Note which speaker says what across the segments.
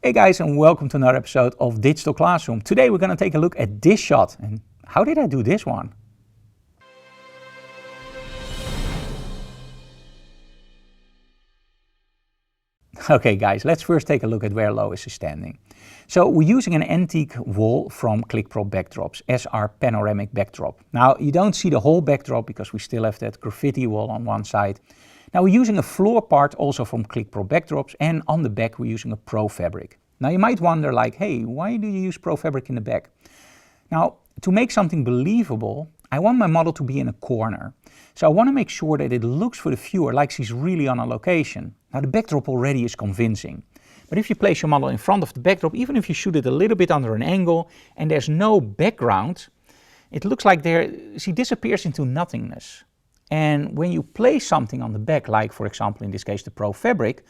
Speaker 1: Hey guys, and welcome to another episode of Digital Classroom. Today we're going to take a look at this shot. And how did I do this one? Okay guys, let's first take a look at where Lois is standing. So we're using an antique wall from ClickPro Backdrops as our panoramic backdrop. Now you don't see the whole backdrop because we still have that graffiti wall on one side. Now we're using a floor part also from ClickPro Backdrops, and on the back we're using a Pro Fabric. Now you might wonder like, hey, why do you use Pro Fabric in the back? Now to make something believable, I want my model to be in a corner. So I want to make sure that it looks for the viewer like she's really on a location. Now the backdrop already is convincing. But if you place your model in front of the backdrop, even if you shoot it a little bit under an angle and there's no background, it looks like she disappears into nothingness. And when you place something on the back, like for example in this case the Pro Fabric,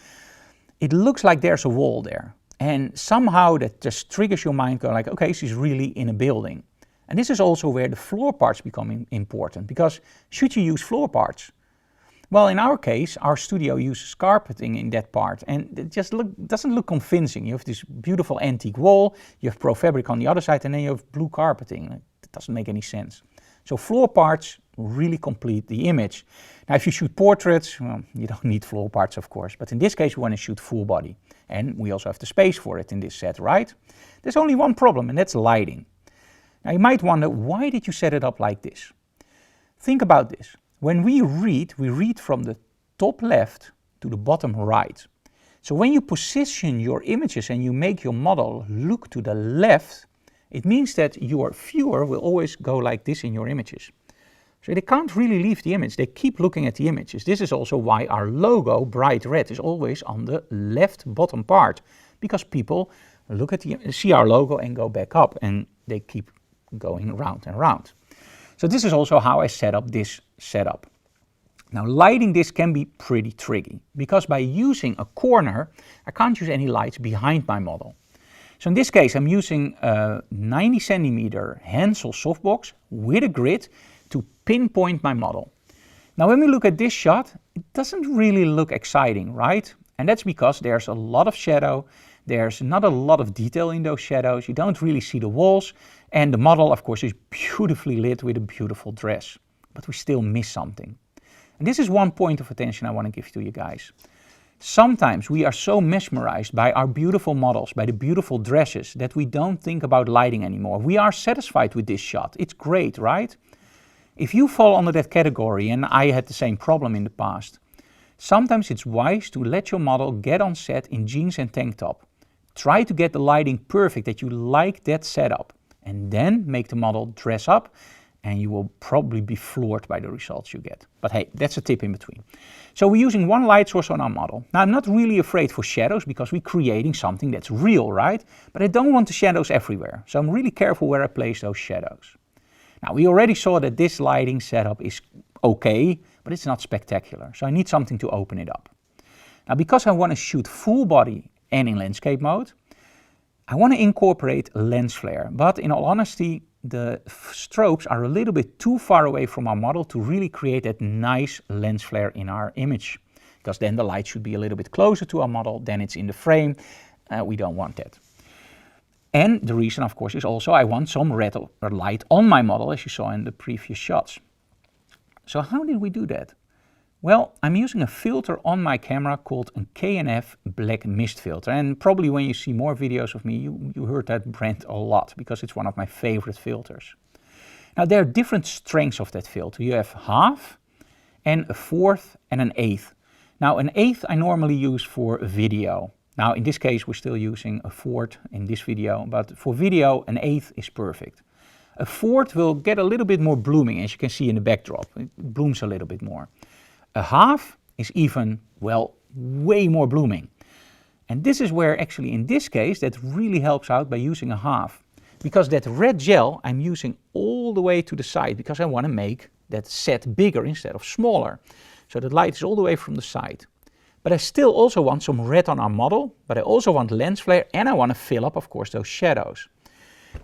Speaker 1: it looks like there's a wall there. And somehow that just triggers your mind going like, okay, she's really in a building. And this is also where the floor parts become important, because should you use floor parts? Well, in our case, our studio uses carpeting in that part, and it just doesn't look convincing. You have this beautiful antique wall, you have Pro Fabric on the other side, and then you have blue carpeting. It doesn't make any sense. So floor parts really complete the image. Now, if you shoot portraits, well, you don't need floor parts, of course, but in this case, we want to shoot full body. And we also have the space for it in this set, right? There's only one problem, and that's lighting. Now, you might wonder, why did you set it up like this? Think about this. When we read from the top left to the bottom right. So when you position your images and you make your model look to the left, it means that your viewer will always go like this in your images. So they can't really leave the image, they keep looking at the images. This is also why our logo, bright red, is always on the left bottom part. Because people look at see our logo and go back up, and they keep going round and round. So this is also how I set up this setup. Now lighting this can be pretty tricky, because by using a corner, I can't use any lights behind my model. So in this case, I'm using a 90 centimeter Hansel softbox with a grid to pinpoint my model. Now when we look at this shot, it doesn't really look exciting, right? And that's because there's a lot of shadow, there's not a lot of detail in those shadows, you don't really see the walls, and the model of course is beautifully lit with a beautiful dress. But we still miss something. And this is one point of attention I want to give to you guys. Sometimes we are so mesmerized by our beautiful models, by the beautiful dresses, that we don't think about lighting anymore. We are satisfied with this shot. It's great, right? If you fall under that category, and I had the same problem in the past, sometimes it's wise to let your model get on set in jeans and tank top. Try to get the lighting perfect, that you like that setup, and then make the model dress up, and you will probably be floored by the results you get. But hey, that's a tip in between. So we're using one light source on our model. Now I'm not really afraid for shadows because we're creating something that's real, right? But I don't want the shadows everywhere. So I'm really careful where I place those shadows. Now we already saw that this lighting setup is okay, but it's not spectacular. So I need something to open it up. Now because I want to shoot full body and in landscape mode, I want to incorporate lens flare, but in all honesty, the strobes are a little bit too far away from our model to really create that nice lens flare in our image. Because then the light should be a little bit closer to our model, then it's in the frame. We don't want that. And the reason, of course, is also I want some red light on my model, as you saw in the previous shots. So how did we do that? Well, I'm using a filter on my camera called a K&F Black Mist filter. And probably when you see more videos of me, you heard that brand a lot, because it's one of my favorite filters. Now there are different strengths of that filter. You have half, and a fourth, and an eighth. Now an eighth I normally use for video. Now in this case we're still using a fourth in this video, but for video an eighth is perfect. A fourth will get a little bit more blooming, as you can see in the backdrop. It blooms a little bit more. A half is even, well, way more blooming. And this is where actually in this case that really helps out by using a half. Because that red gel I'm using all the way to the side, because I want to make that set bigger instead of smaller. So the light is all the way from the side. But I still also want some red on our model, but I also want lens flare, and I want to fill up, of course, those shadows.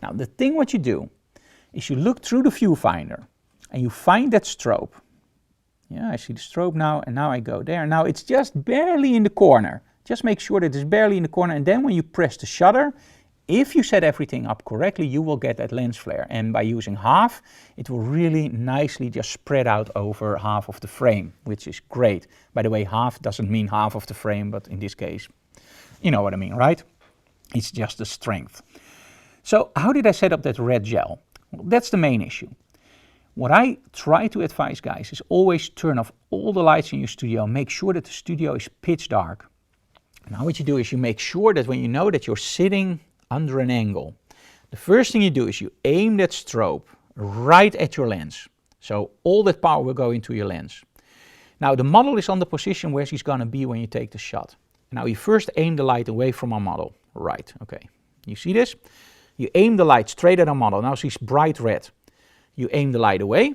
Speaker 1: Now the thing what you do is you look through the viewfinder and you find that strobe. Yeah, I see the strobe now, and now I go there. Now it's just barely in the corner, Just make sure that it's barely in the corner, and then when you press the shutter, if you set everything up correctly, you will get that lens flare. And by using half, it will really nicely just spread out over half of the frame, which is great. By the way, half doesn't mean half of the frame, but in this case, you know what I mean, right? It's just the strength. So how did I set up that red gel? Well, that's the main issue. What I try to advise guys is always turn off all the lights in your studio. Make sure that the studio is pitch dark. Now what you do is you make sure that when you know that you're sitting under an angle, the first thing you do is you aim that strobe right at your lens. So all that power will go into your lens. Now the model is on the position where she's going to be when you take the shot. Now you first aim the light away from our model. Right, okay. You see this? You aim the light straight at our model. Now she's bright red. You aim the light away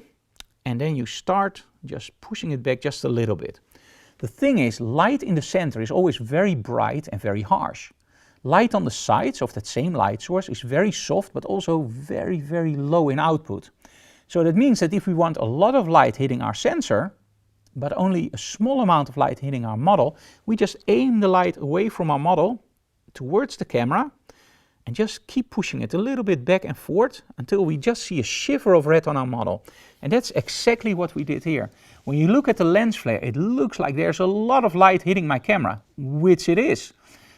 Speaker 1: and then you start just pushing it back just a little bit. The thing is, light in the center is always very bright and very harsh. Light on the sides of that same light source is very soft, but also very, very low in output. So that means that if we want a lot of light hitting our sensor, but only a small amount of light hitting our model, we just aim the light away from our model towards the camera and just keep pushing it a little bit back and forth until we just see a shiver of red on our model. And that's exactly what we did here. When you look at the lens flare, it looks like there's a lot of light hitting my camera, which it is.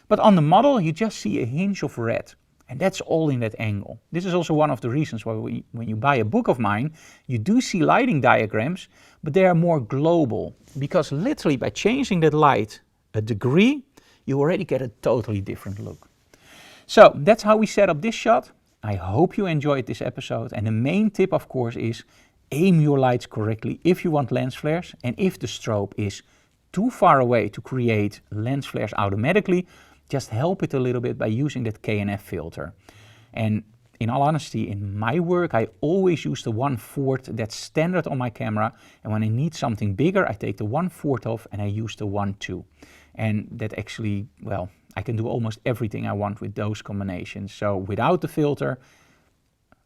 Speaker 1: But on the model, you just see a hinge of red. And that's all in that angle. This is also one of the reasons why when you buy a book of mine, you do see lighting diagrams, but they are more global. Because literally by changing that light a degree, you already get a totally different look. So that's how we set up this shot. I hope you enjoyed this episode. And the main tip, of course, is aim your lights correctly if you want lens flares. And if the strobe is too far away to create lens flares automatically, just help it a little bit by using that KNF filter. And in all honesty, in my work, I always use the 1/4 that's standard on my camera. And when I need something bigger, I take the 1/4 off and I use the 1/2. And that actually, well, I can do almost everything I want with those combinations. So without the filter,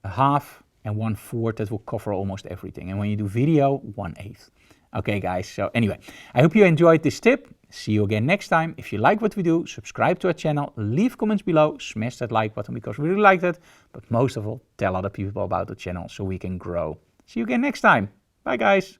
Speaker 1: a half and 1/4, that will cover almost everything. And when you do video, 1/8. Okay guys, so anyway, I hope you enjoyed this tip. See you again next time. If you like what we do, subscribe to our channel, leave comments below, smash that like button because we really like that. But most of all, tell other people about the channel so we can grow. See you again next time. Bye guys.